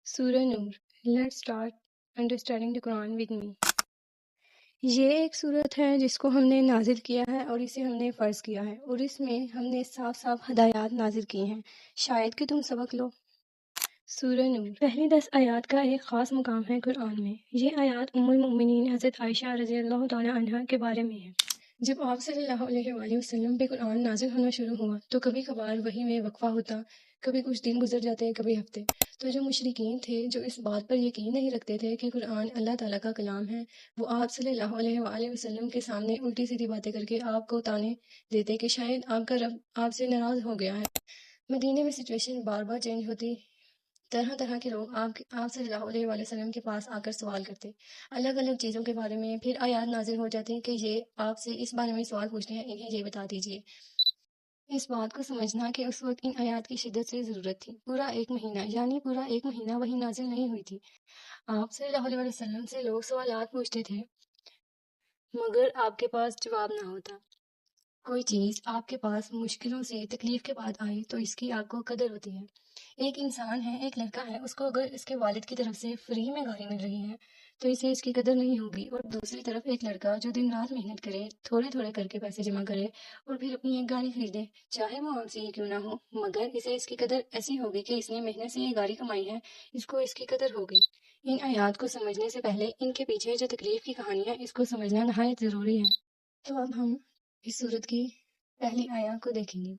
سورہ نور let's start understanding the Quran with me. یہ ایک صورت ہے جس کو ہم نے نازل کیا ہے اور اسے ہم نے فرض کیا ہے، اور اس میں ہم نے صاف صاف ہدایات نازل کی ہیں، شاید کہ تم سبق لو۔ سورہ نور پہلی 10 آیات کا ایک خاص مقام ہے قرآن میں۔ یہ آیات ام المؤمنین حضرت عائشہ رضی اللہ تعالی عنہا کے بارے میں ہے۔ جب آپ صلی اللہ علیہ وآلہ وسلم پہ قرآن نازل ہونا شروع ہوا تو کبھی کبھار وحی میں وقفہ ہوتا، کبھی کچھ دن گزر جاتے، کبھی ہفتے۔ تو جو مشرکین تھے جو اس بات پر یقین نہیں رکھتے تھے کہ قرآن اللہ تعالیٰ کا کلام ہے، وہ آپ صلی اللہ علیہ وآلہ وسلم کے سامنے الٹی سیدھی باتیں کر کے آپ کو تانے دیتے کہ شاید آپ کا رب آپ سے ناراض ہو گیا ہے۔ مدینے میں سچویشن بار بار چینج ہوتی، طرح طرح کے لوگ آپ صلی اللہ علیہ وآلہ وسلم کے پاس آ کر سوال کرتے الگ الگ چیزوں کے بارے میں، پھر آیات نازل ہو جاتی کہ یہ آپ سے اس بارے میں سوال پوچھتے ہیں، انہیں یہ بتا دیجئے۔ اس بات کو سمجھنا کہ اس وقت ان آیات کی شدت سے ضرورت تھی۔ پورا ایک مہینہ وہی نازل نہیں ہوئی تھی۔ آپ صلی اللہ علیہ وسلم سے لوگ سوالات پوچھتے تھے مگر آپ کے پاس جواب نہ ہوتا۔ کوئی چیز آپ کے پاس مشکلوں سے تکلیف کے بعد آئے تو اس کی آپ کو قدر ہوتی ہے۔ ایک انسان ہے، ایک لڑکا ہے، اس کو اگر اس کے والد کی طرف سے فری میں گاڑی مل رہی ہے تو اسے اس کی قدر نہیں ہوگی، اور دوسری طرف ایک لڑکا جو دن رات محنت کرے، تھوڑے تھوڑے کر کے پیسے جمع کرے اور پھر اپنی ایک گاڑی خریدے، چاہے وہ عام سے ہی کیوں نہ ہو، مگر اسے اس کی قدر ایسی ہوگی کہ اس نے محنت سے یہ گاڑی کمائی ہے، اس کو اس کی قدر ہوگی۔ ان آیات کو سمجھنے سے پہلے ان کے پیچھے جو تکلیف کی کہانی ہے اس کو سمجھنا نہایت ضروری ہے۔ تو اب ہم اس صورت کی پہلی آیات کو دیکھیں گے۔